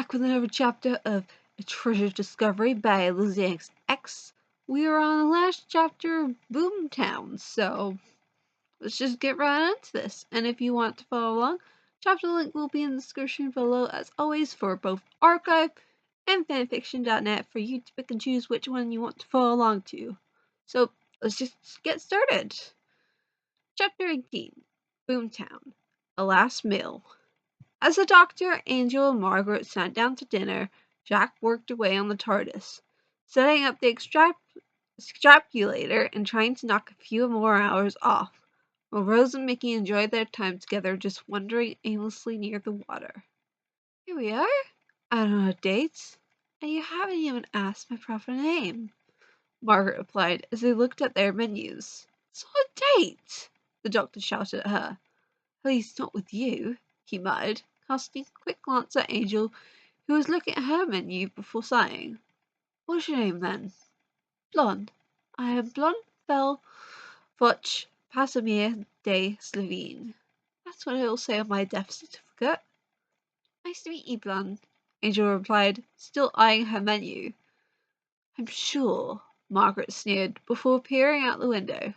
back with another chapter of A Treasure Discovery by LizzeXX. We are on the last chapter of Boomtown, so let's just get right into this. And if you want to follow along, chapter link will be in the description below as always for both archive and fanfiction.net for you to pick and choose which one you want to follow along to. So let's just get started. Chapter 18, Boomtown, A Last Meal. As the Doctor, Angel, and Margaret sat down to dinner, Jack worked away on the TARDIS, setting up the extrapolator and trying to knock a few more hours off, while Rose and Mickey enjoyed their time together just wandering aimlessly near the water. Here we are, out on a date, and you haven't even asked my proper name, Margaret replied as they looked at their menus. It's not a date, the Doctor shouted at her. At least not with you, he muttered, casting a quick glance at Angel, who was looking at her menu before sighing. What's your name, then? Blonde. I am Blonde Voch Pasamir de Slovene. That's what it'll say on my death certificate. Nice to meet you, Blonde, Angel replied, still eyeing her menu. I'm sure, Margaret sneered, before peering out the window.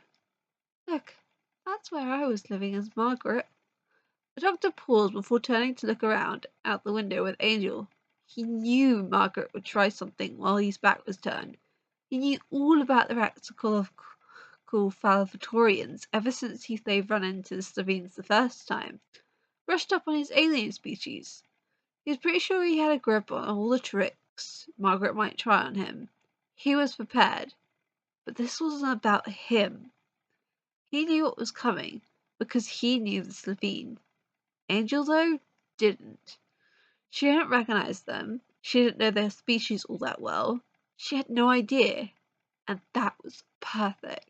Look, that's where I was living as Margaret. The Doctor paused before turning to look around out the window with Angel. He knew Margaret would try something while his back was turned. He knew all about the practical Falvatorians ever since they've run into the Slovenes the first time, brushed up on his alien species. He was pretty sure he had a grip on all the tricks Margaret might try on him. He was prepared, but this wasn't about him. He knew what was coming because he knew the Slovene. Angel, though, didn't. She didn't recognize them. She didn't know their species all that well. She had no idea. And that was perfect.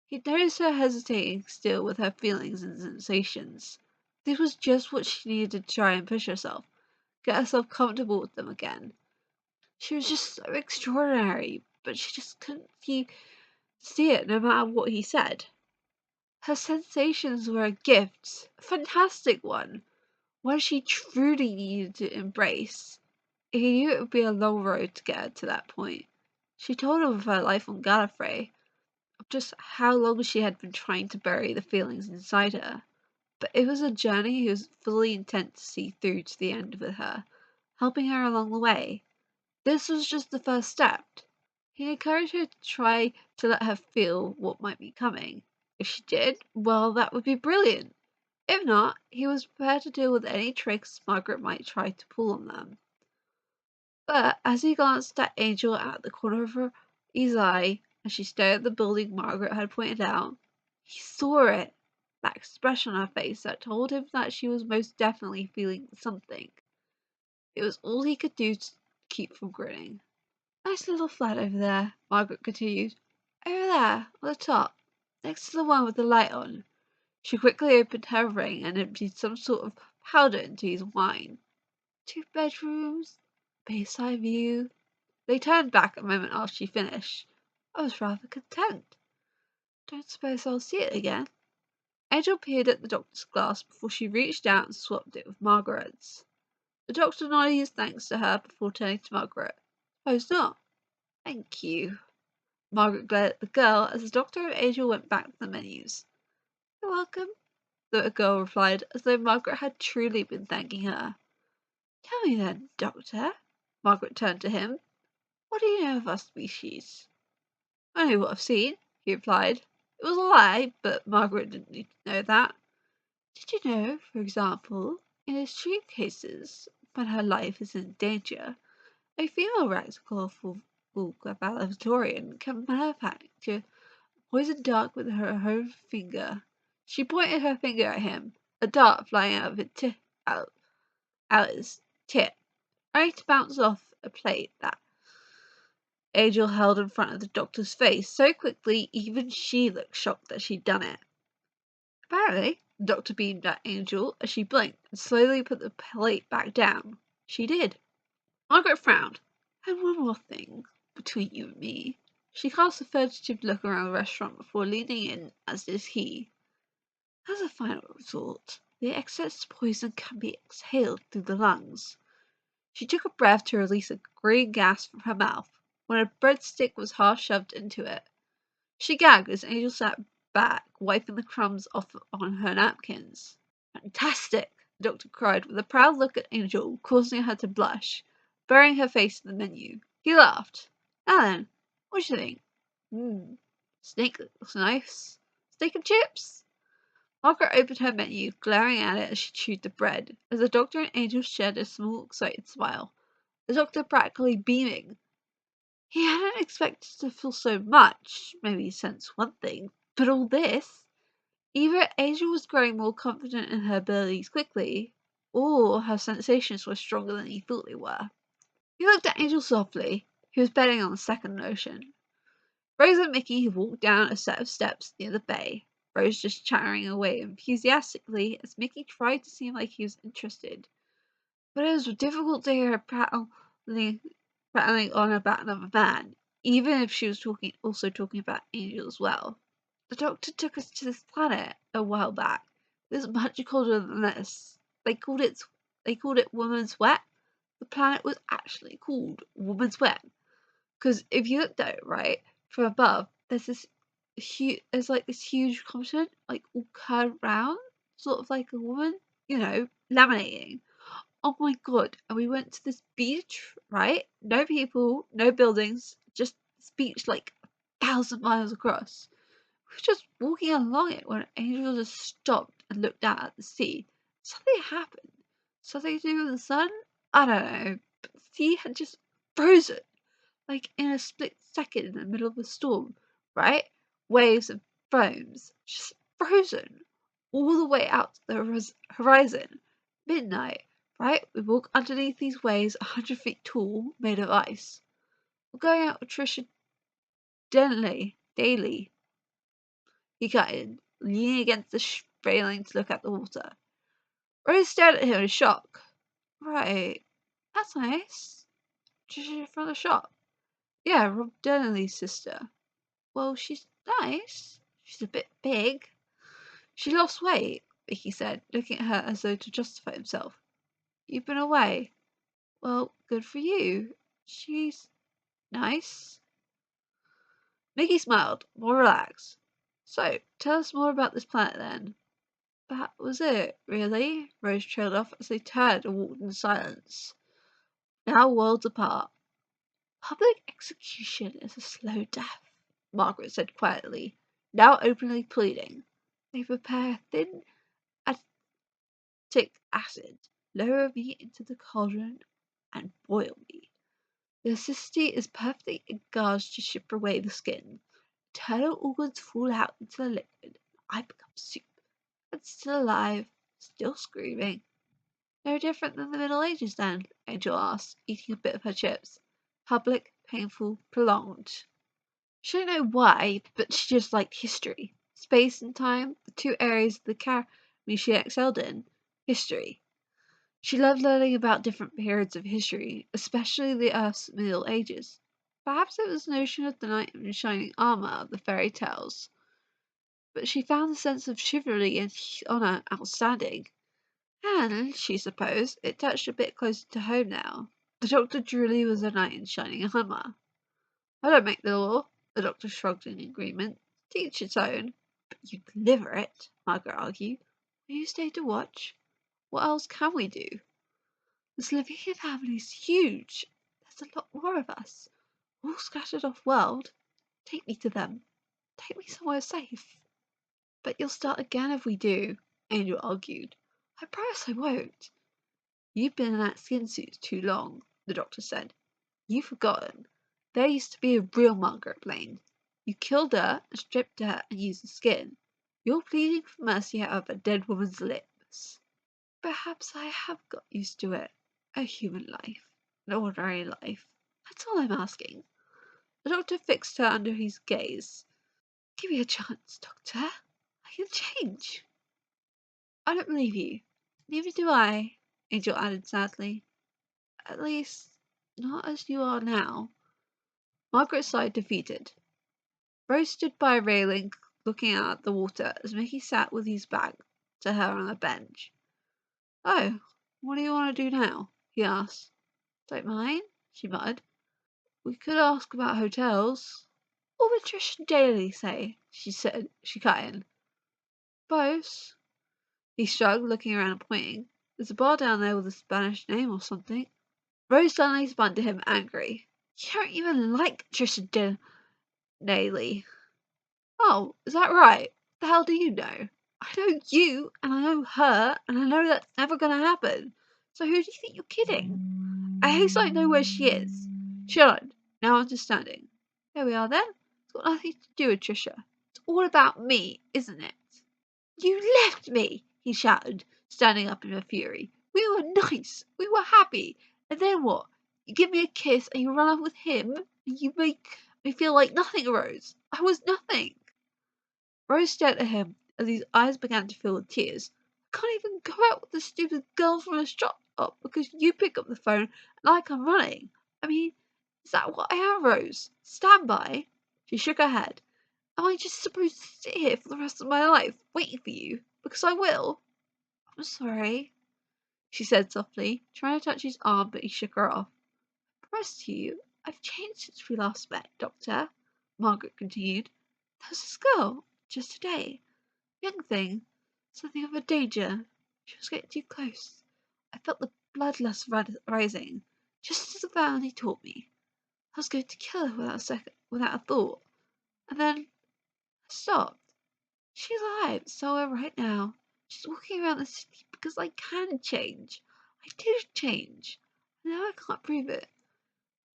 He'd noticed her hesitating still with her feelings and sensations. This was just what she needed to try and push herself, get herself comfortable with them again. She was just so extraordinary, but she just couldn't see it no matter what he said. Her sensations were a gift, a fantastic one she truly needed to embrace. He knew it would be a long road to get her to that point. She told him of her life on Gallifrey, of just how long she had been trying to bury the feelings inside her. But it was a journey he was fully intent to see through to the end with her, helping her along the way. This was just the first step. He encouraged her to try to let her feel what might be coming. If she did, well, that would be brilliant. If not, he was prepared to deal with any tricks Margaret might try to pull on them. But as he glanced at Angel out the corner of his eye, as she stared at the building Margaret had pointed out, he saw it, that expression on her face that told him that she was most definitely feeling something. It was all he could do to keep from grinning. Nice little flat over there, Margaret continued. Over there, on the top, next to the one with the light on. She quickly opened her ring and emptied some sort of powder into his wine. 2 bedrooms, bayside view. They turned back a moment after she finished. I was rather content. Don't suppose I'll see it again. Angel peered at the Doctor's glass before she reached out and swapped it with Margaret's. The Doctor nodded his thanks to her before turning to Margaret. Suppose not. Thank you. Margaret glared at the girl as the Doctor and Angel went back to the menus. You're welcome, the girl replied, as though Margaret had truly been thanking her. Tell me then, Doctor. Margaret turned to him. What do you know of our species? I know what I've seen, he replied. It was a lie, but Margaret didn't need to know that. Did you know, for example, in extreme cases, when her life is in danger, a female radical valedictorian can manufacture poison dart with her own finger. She pointed her finger at him, a dart flying out of his tip, ready to bounce off a plate that Angel held in front of the Doctor's face so quickly even she looked shocked that she'd done it. Apparently, the Doctor beamed at Angel as she blinked and slowly put the plate back down. She did. Margaret frowned. And one more thing, between you and me. She cast a furtive look around the restaurant before leaning in, as did he. As a final resort, the excess poison can be exhaled through the lungs. She took a breath to release a green gas from her mouth when a breadstick was half shoved into it. She gagged as Angel sat back, wiping the crumbs off on her napkins. "Fantastic!" the doctor cried with a proud look at Angel, causing her to blush, burying her face in the menu. He laughed. "Now then, what do you think? Snake looks nice. Steak and chips?" Margaret opened her menu, glaring at it as she chewed the bread, as the doctor and Angel shared a small, excited smile, the doctor practically beaming. He hadn't expected to feel so much, maybe sense one thing, but all this? Either Angel was growing more confident in her abilities quickly, or her sensations were stronger than he thought they were. He looked at Angel softly. He was betting on the second notion. Rose and Mickey had walked down a set of steps near the bay, Rose just chattering away enthusiastically as Mickey tried to seem like he was interested. But it was difficult to hear her prattling on about another man, even if she was also talking about Angel as well. "The doctor took us to this planet a while back. It was much colder than this. They called it Woman's Wet. The planet was actually called Woman's Wet. Because if you looked at it right from above, there's this huge continent, like all curved round, sort of like a woman, laminating. Oh my god! And we went to this beach, right? No people, no buildings, just this beach like 1,000 miles across. We were just walking along it when Angel just stopped and looked out at the sea. Something happened. Something to do with the sun? I don't know. But the sea had just frozen. Like in a split second in the middle of a storm, right? Waves and foams. Just frozen. All the way out to the horizon. Midnight, right? We walk underneath these waves 100 feet tall, made of ice. We're going out with Trisha daily. He cut in, leaning against the railing to look at the water. Rose stared at him in shock. "Right, that's nice. Trisha from the shop. Yeah, Rob Denley's sister. Well, she's nice. She's a bit big. She lost weight," Vicky said, looking at her as though to justify himself. "You've been away. Well, good for you. She's nice." Mickey smiled, more relaxed. "So, tell us more about this planet then." "That was it, really?" Rose trailed off as they turned and walked in silence, now worlds apart. "Public execution is a slow death," Margaret said quietly, now openly pleading. "They prepare thin acetic acid, lower me into the cauldron, and boil me. The acidity is perfectly engaged to strip away the skin. Internal organs fall out into the liquid. I become soup, and still alive, still screaming." "No different than the Middle Ages, then?" Angel asked, eating a bit of her chips. "Public, painful, prolonged." She didn't know why, but she just liked history. Space and time, the two areas of the academy she excelled in. History. She loved learning about different periods of history, especially the Earth's Middle Ages. Perhaps it was the notion of the knight in shining armor of the fairy tales, but she found the sense of chivalry and honor outstanding. And, she supposed, it touched a bit closer to home now. The doctor truly was a knight in shining armor. "I don't make the law," the doctor shrugged in agreement. "Teach its own." "But you deliver it," Margaret argued. "Will you stay to watch? What else can we do? This living family's huge. There's a lot more of us, all scattered off world. Take me to them. Take me somewhere safe." "But you'll start again if we do," Angel argued. "I promise I won't." "You've been in that skin suit too long," the doctor said. "You've forgotten. There used to be a real Margaret Blaine. You killed her and stripped her and used the skin. You're pleading for mercy out of a dead woman's lips." "Perhaps I have got used to it. A human life. An ordinary life. That's all I'm asking." The doctor fixed her under his gaze. "Give me a chance, Doctor. I can change." "I don't believe you." "Neither do I," Angel added sadly. "At least, not as you are now." Margaret sighed defeated. Rose stood by a railing looking out at the water as Mickey sat with his back to her on a bench. "Oh, what do you want to do now?" he asked. Don't mind, she muttered. We could ask about hotels. What would Trish and Daly say? She said. She cut in. Both. He shrugged, looking around and pointing. There's a bar down there with a Spanish name or something. Rose suddenly spun to him, angry. You don't even like Trish and Daly. Oh, is that right? What the hell do you know? I know you, and I know her, and I know that's never going to happen. So who do you think you're kidding? At least I know where she is. She nodded, now understanding. There we are then. It's got nothing to do with Trisha. It's all about me, isn't it? You left me, he shouted, standing up in a fury. We were nice. We were happy. And then what? You give me a kiss and you run off with him, and you make me feel like nothing arose. I was nothing. Rose stared at him as his eyes began to fill with tears. I can't even go out with the stupid girl from the shop because you pick up the phone and I come running. I mean, is that what I am, Rose? Stand by. She shook her head. Am I just supposed to sit here for the rest of my life, waiting for you? Because I will. I'm sorry, she said softly, trying to touch his arm, but he shook her off. I promise you, I've changed since we last met, Doctor, Margaret continued. There was this girl, just today. Young thing, something of a danger. She was getting too close. I felt the bloodlust rising, just as the family taught me. I was going to kill her without a thought. And then I stopped. She's alive, somewhere right now. She's walking around the city because I can change. I do change. I know I can't prove it.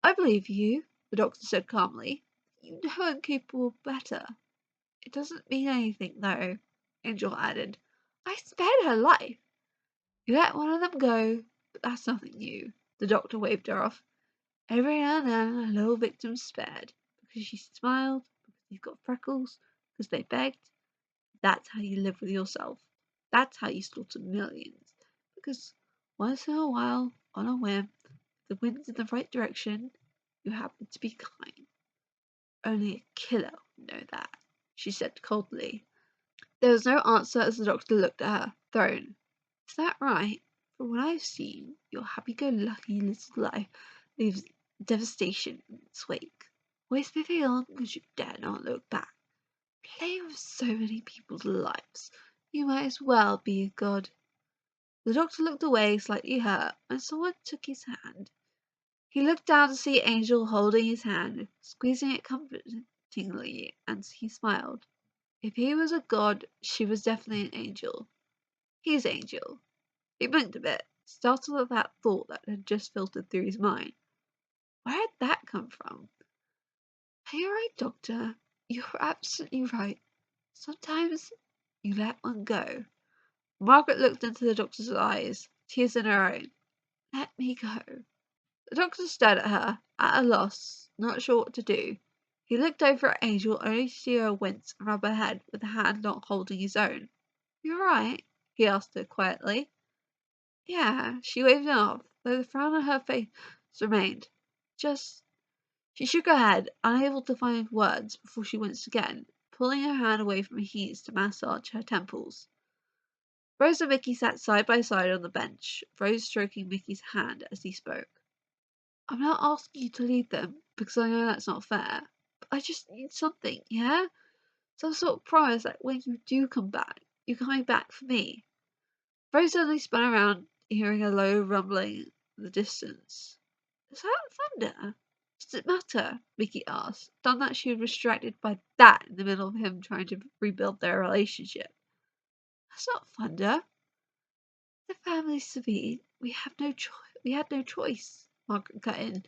I believe you, the doctor said calmly. You know I'm capable of better. It doesn't mean anything, though, Angel added. I spared her life. You let one of them go, but that's nothing new. The doctor waved her off. Every now and then a little victim's spared. Because she smiled, because you've got freckles, because they begged. That's how you live with yourself. That's how you slaughter millions. Because once in a while, on a whim, if the wind's in the right direction, you happen to be kind. Only a killer would know that, she said coldly. There was no answer as the doctor looked at her, thrown. Is that right? From what I've seen, your happy-go-lucky little life leaves devastation in its wake. Always moving on because you dare not look back. Playing with so many people's lives. You might as well be a god. The doctor looked away, slightly hurt, when someone took his hand. He looked down to see Angel holding his hand, squeezing it comfortingly, and he smiled. If he was a god, she was definitely an angel. He's Angel. He blinked a bit, startled at that thought that had just filtered through his mind. Where had that come from? You're right, Doctor. You're absolutely right. Sometimes you let one go. Margaret looked into the doctor's eyes, tears in her own. Let me go. The doctor stared at her, at a loss, not sure what to do. He looked over at Angel only to see her wince and rub her head with a hand not holding his own. You alright? He asked her quietly. Yeah, she waved him off, though the frown on her face remained. Just. She shook her head, unable to find words before she winced again, pulling her hand away from his to massage her temples. Rose and Mickey sat side by side on the bench, Rose stroking Mickey's hand as he spoke. I'm not asking you to leave them, because I know that's not fair, but I just need something, yeah? Some sort of promise that when you do come back, you're coming back for me. Rose suddenly spun around, hearing a low rumbling in the distance. Is that thunder? Does it matter? Mickey asked, stunned that she was distracted by that in the middle of him trying to rebuild their relationship. That's not thunder. The family's severe. We had no choice. Margaret cut in,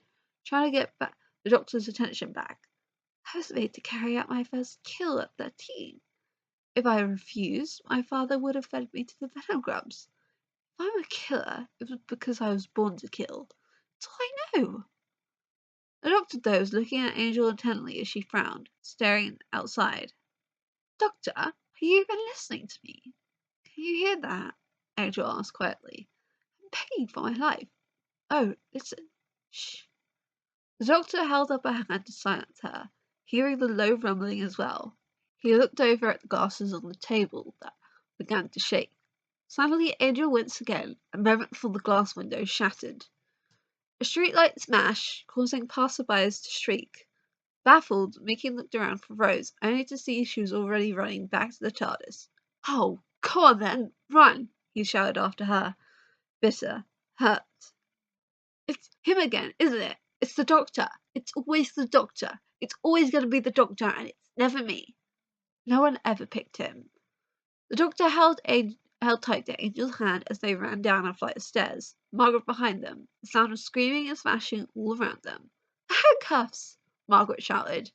trying to get the doctor's attention back. I was made to carry out my first kill at 13. If I refused, my father would have fed me to the venom grubs. If I'm a killer, it was because I was born to kill. That's all I know. The doctor, though, was looking at Angel intently as she frowned, staring outside. Doctor, are you even listening to me? Can you hear that? Angel asked quietly. I'm begging for my life. Oh, listen. Shh. The doctor held up a hand to silence her, hearing the low rumbling as well. He looked over at the glasses on the table that began to shake. Suddenly Angel winced again, a moment before the glass window shattered. A streetlight smashed, causing passersby to shriek. Baffled, Mickey looked around for Rose, only to see she was already running back to the TARDIS. "Oh, come on then, run!" he shouted after her, bitter, hurt. "It's him again, isn't it? It's the Doctor. It's always the Doctor. It's always going to be the Doctor, and it's never me." No one ever picked him. The Doctor held tight to Angel's hand as they ran down a flight of stairs, Margaret behind them, the sound of screaming and smashing all around them. "The handcuffs!" Margaret shouted.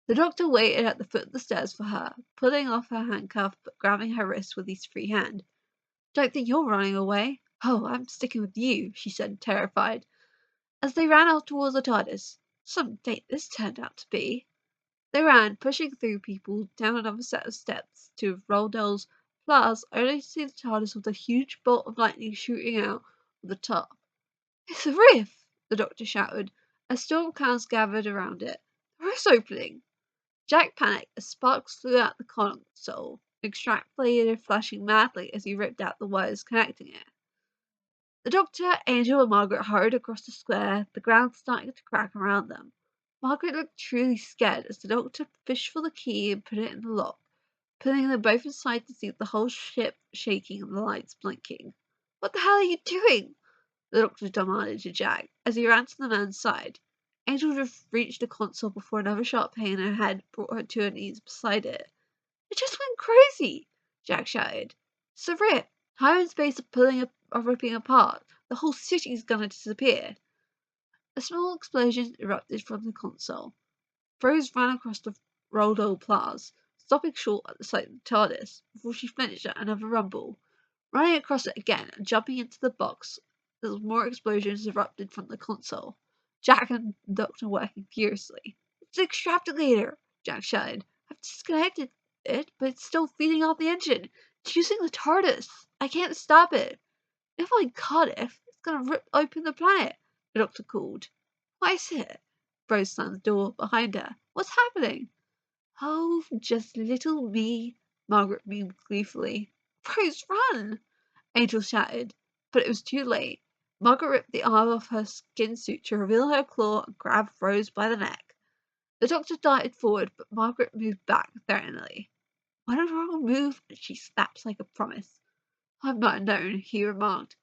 The Doctor waited at the foot of the stairs for her, pulling off her handcuff but grabbing her wrist with his free hand. "Don't think you're running away." "Oh, I'm sticking with you," she said, terrified. As they ran off towards the TARDIS, "Some date this turned out to be." They ran, pushing through people, down another set of steps to Roldell's Plaza, only to see the TARDIS with a huge bolt of lightning shooting out of the top. "It's the Rift!" the Doctor shouted, as storm clouds gathered around it. "The Rift's opening!" Jack panicked as sparks flew out the console, extractor flashing madly as he ripped out the wires connecting it. The Doctor, Angel, and Margaret hurried across the square, the ground starting to crack around them. Margaret looked truly scared as the Doctor fished for the key and put it in the lock, pulling them both inside to see the whole ship shaking and the lights blinking. "What the hell are you doing?" the Doctor demanded to Jack, as he ran to the man's side. Angel just reached the console before another sharp pain in her head brought her to her knees beside it. "It just went crazy!" Jack shouted. "It's a rip! Time and space are ripping apart. The whole city's gonna disappear." A small explosion erupted from the console. Rose ran across the Roldol Plaza, stopping short at the sight of the TARDIS, before she flinched at another rumble. Running across it again and jumping into the box as more explosions erupted from the console. Jack and the Doctor working furiously. "It's the extrapolator!" Jack shouted. "I've disconnected it, but it's still feeding off the engine. It's using the TARDIS. I can't stop it. If I cut it, it's gonna rip open the planet," the Doctor called. "Why is it?" Rose slammed the door behind her. "What's happening?" "Oh, just little me," Margaret beamed gleefully. "Rose, run!" Angel shouted, but it was too late. Margaret ripped the arm off her skin suit to reveal her claw and grabbed Rose by the neck. The Doctor darted forward, but Margaret moved back threateningly. "One wrong move and she snaps like a promise." "I'm not known," he remarked.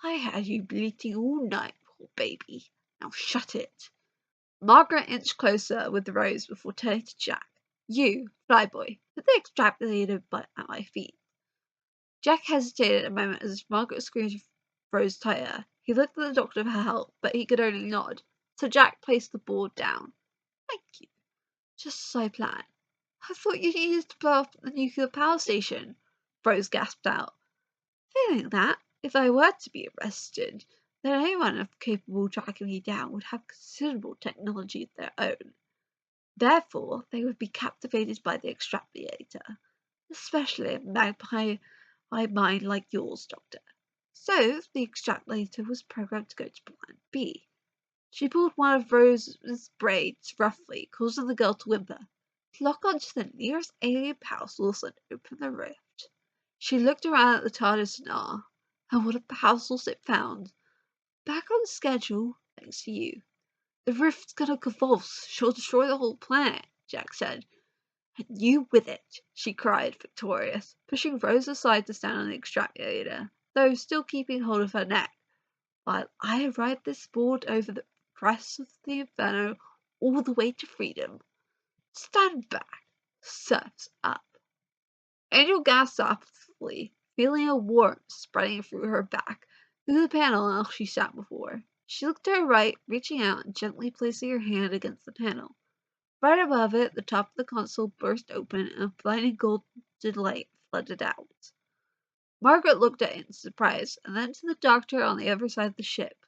"I had you bleating all night, poor baby. Now shut it." Margaret inched closer with Rose before turning to Jack. "You, Flyboy, put the extrapolator at my feet." Jack hesitated a moment as Margaret squeezed Rose tighter. He looked at the Doctor for help, but he could only nod, so Jack placed the board down. "Thank you. Just as I planned." "I thought you needed to blow up the nuclear power station," Rose gasped out. "Failing that, if I were to be arrested, then anyone capable of tracking me down would have considerable technology of their own. Therefore, they would be captivated by the extrapolator, especially a magpie mind like yours, Doctor. So, the extrapolator was programmed to go to plan B." She pulled one of Rose's braids roughly, causing the girl to whimper. "Lock onto the nearest alien power source and open the rift." She looked around at the TARDIS in awe. And what a power source it found. "Back on schedule, thanks to you." "The rift's gonna convulse. She'll destroy the whole planet," Jack said. "And you with it," she cried, victorious, pushing Rose aside to stand on the extrapolator, though still keeping hold of her neck, "while I ride this board over the crest of the inferno all the way to freedom. Stand back. Surf's up." Angel gasped softly, feeling a warmth spreading through her back, through the panel on which she sat before. She looked to her right, reaching out and gently placing her hand against the panel. Right above it, the top of the console burst open and a blinding golden light flooded out. Margaret looked at it in surprise, and then to the Doctor on the other side of the ship.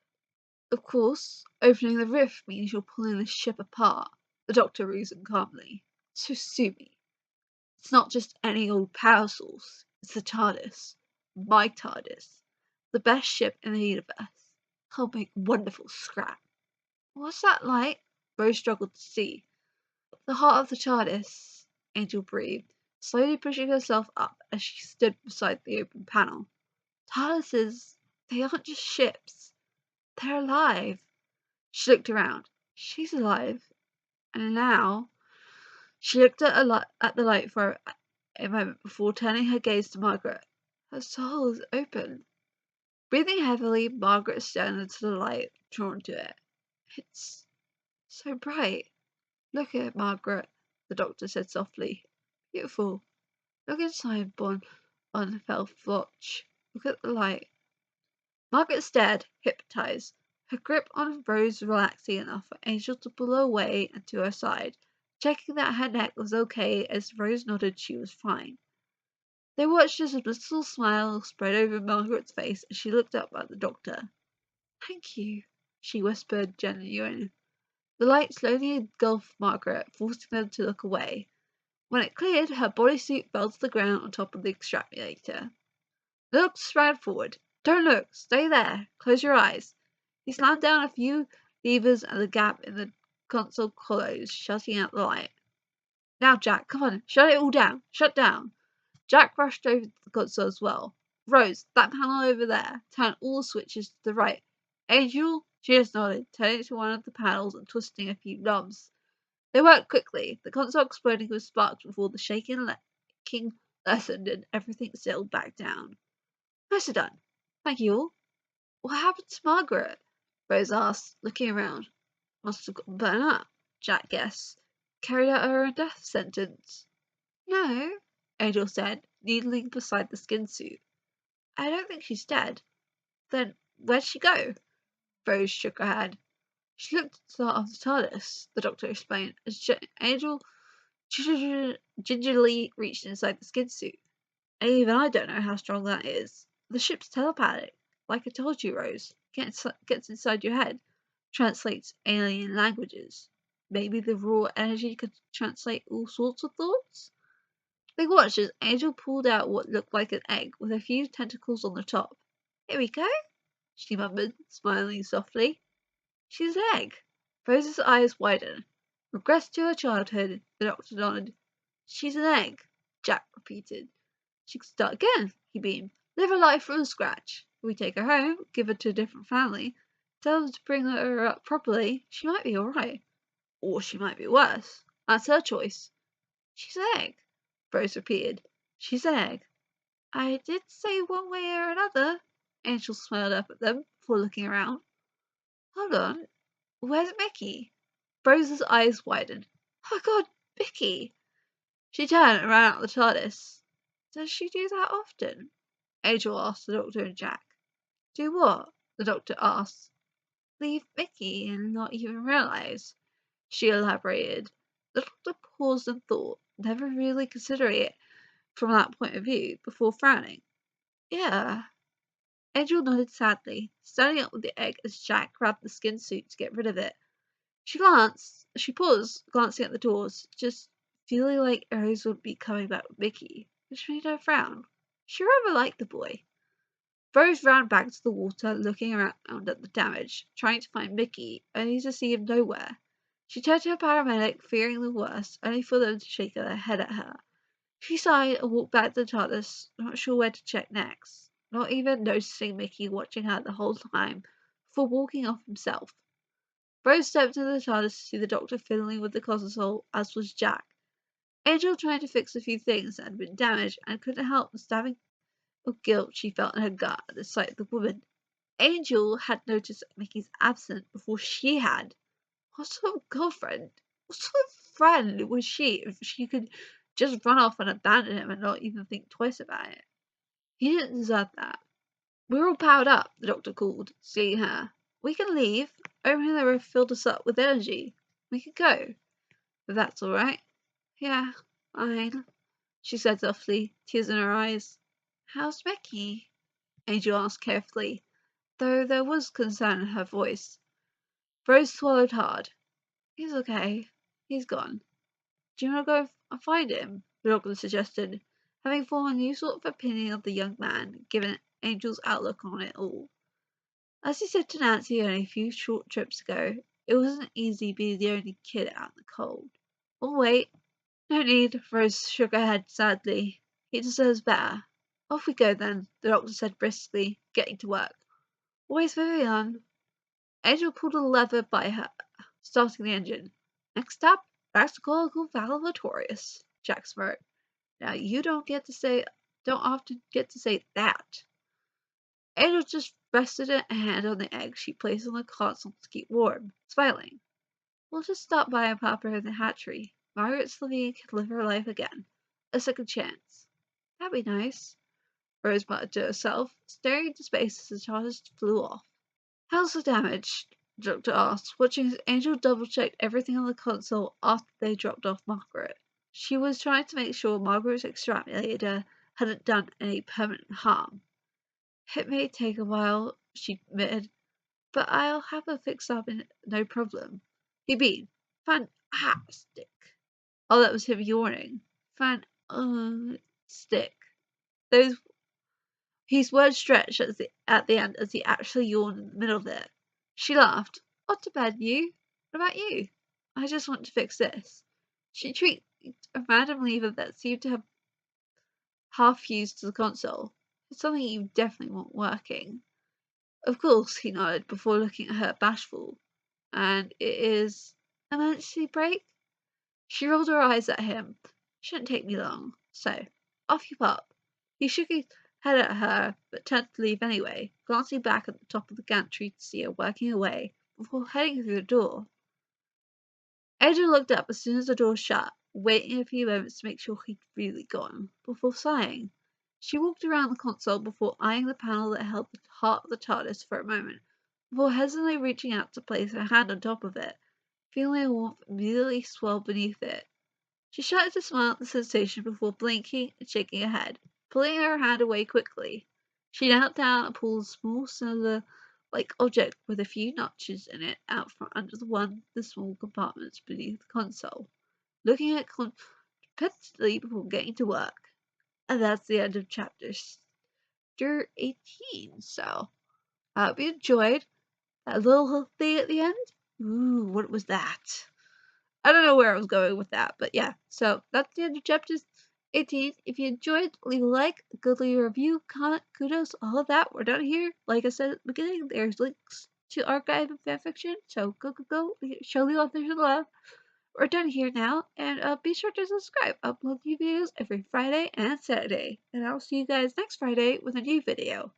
"Of course, opening the rift means you're pulling the ship apart," the Doctor reasoned calmly. "So sue me. It's not just any old power source. It's the TARDIS. My TARDIS. The best ship in the universe. I'll make wonderful scrap." "What's that like?" Rose struggled to see. "The heart of the TARDIS," Angel breathed, slowly pushing herself up as she stood beside the open panel. "TARDISes, they aren't just ships. They're alive. She looked around. She's alive. And now she looked at the light for a moment before turning her gaze to Margaret. Her soul is open. Breathing heavily, Margaret stared into the light, drawn to it. It's so bright. Look at it, Margaret, the doctor said softly. Beautiful. Look inside, born on fell watch. Look at the light. Margaret stared, hypnotized. Her grip on Rose relaxing enough for Angel to pull her away and to her side, checking that her neck was okay as Rose nodded she was fine. They watched as a little smile spread over Margaret's face as she looked up at the doctor. Thank you, she whispered, genuine. The light slowly engulfed Margaret, forcing them to look away. When it cleared, her bodysuit fell to the ground on top of the extrapolator. The doctor sprang forward. Don't look! Stay there! Close your eyes! He slammed down a few levers and the gap in the console closed, shutting out the light. Now, Jack, come on, shut it all down! Shut down! Jack rushed over to the console as well. Rose, that panel over there. Turn all the switches to the right. Angel? She just nodded, turning to one of the panels and twisting a few knobs. They worked quickly, the console exploding with sparks before the shaking lessened and everything settled back down. Nicely done. Thank you all. What happened to Margaret? Rose asked, looking around. Must have gotten burnt up, Jack guessed. Carried out her own death sentence. No, Angel said, kneeling beside the skin suit. I don't think she's dead. Then where'd she go? Rose shook her head. She looked at the of the TARDIS, the doctor explained, as Angel gingerly reached inside the skin suit. And even I don't know how strong that is. The ship's telepathic. Like I told you, Rose. Gets inside your head. Translates alien languages. Maybe the raw energy could translate all sorts of thoughts? They watched as Angel pulled out what looked like an egg with a few tentacles on the top. Here we go, she murmured, smiling softly. She's an egg. Rose's eyes widened. Regress to her childhood, the doctor nodded. She's an egg, Jack repeated. She could start again, he beamed. Live her life from scratch. If we take her home, give her to a different family, tell them to bring her up properly, she might be alright. Or she might be worse. That's her choice. She's an egg, Rose repeated. She's an egg. I did say one way or another. Angel smiled up at them before looking around. Hold on. Where's Mickey? Rose's eyes widened. Oh my god, Mickey! She turned and ran out the TARDIS. Does she do that often? Angel asked the doctor and Jack. Do what? The doctor asked. Leave Mickey and not even realize, she elaborated. The doctor paused and thought, never really considering it from that point of view, before frowning. Yeah. Angel nodded sadly, standing up with the egg as Jack grabbed the skin suit to get rid of it. She paused, glancing at the doors, just feeling like Rose would be coming back with Mickey, which made her frown. She rather liked the boy. Rose ran back to the water, looking around at the damage, trying to find Mickey, only to see him nowhere. She turned to her paramedic, fearing the worst, only for them to shake their head at her. She sighed and walked back to the TARDIS, not sure where to check next, not even noticing Mickey watching her the whole time, before walking off himself. Rose stepped into the TARDIS to see the doctor fiddling with the console, as was Jack. Angel trying to fix a few things that had been damaged and couldn't help the stabbing of guilt she felt in her gut at the sight of the woman. Angel had noticed Mickey's absence before she had. What sort of girlfriend? What sort of friend was she if she could just run off and abandon him and not even think twice about it? He didn't deserve that. We're all powered up, the doctor called, seeing her. We can leave. Opening the roof filled us up with energy. We can go. If that's all right. Yeah, fine, she said softly, tears in her eyes. How's Mickey? Angel asked carefully, though there was concern in her voice. Rose swallowed hard. He's okay. He's gone. Do you want to go and find him? The doctor suggested, having formed a new sort of opinion of the young man, given Angel's outlook on it all. As he said to Nancy only a few short trips ago, it wasn't easy being the only kid out in the cold. Or wait. No need, Rose shook her head sadly. He deserves better. Off we go then, the doctor said briskly, getting to work. Always moving on. Angel pulled a lever by her, starting the engine. Next stop, practical valedictorious, Jack smirked. Now you don't often get to say that. Angel just rested a hand on the egg she placed on the console to keep warm, smiling. We'll just stop by and pop her in the hatchery. Margaret Slovene can live her life again. A second chance. That'd be nice, Rose muttered to herself, staring into space as the TARDIS flew off. How's the damage? Doctor asked, watching as Angel double-checked everything on the console after they dropped off Margaret. She was trying to make sure Margaret's extrapolator hadn't done any permanent harm. It may take a while, she admitted, but I'll have her fixed up in no problem. You mean, fantastic. Oh, that was him yawning. Stick. Those His words stretched at the end as he actually yawned in the middle of it. She laughed. Off to bed, you. What about you? I just want to fix this. She tweaked a random lever that seemed to have half fused to the console. It's something you definitely want working. Of course, he nodded before looking at her bashful. And it is emergency brake? She rolled her eyes at him. Shouldn't take me long. So, off you pop. He shook his head at her, but turned to leave anyway, glancing back at the top of the gantry to see her working away, before heading through the door. Angel looked up as soon as the door shut, waiting a few moments to make sure he'd really gone, before sighing. She walked around the console before eyeing the panel that held the heart of the TARDIS for a moment, before hesitantly reaching out to place her hand on top of it, feeling a warmth immediately swell beneath it. She tried to smile at the sensation before blinking and shaking her head, pulling her hand away quickly. She knelt down and pulled a small cylinder-like object with a few notches in it out from under one of the small compartments beneath the console, looking at it competently before getting to work. And that's the end of chapter 18. So, I hope you enjoyed that little thing at the end. Ooh, what was that? I don't know where I was going with that, but yeah. So that's the end of chapter 18. If you enjoyed, leave a like, a good review, comment, kudos, all of that. We're done here. Like I said at the beginning, there's links to archive and fanfiction. So go. Show the authors some love. We're done here now, and be sure to subscribe. I upload new videos every Friday and Saturday. And I'll see you guys next Friday with a new video.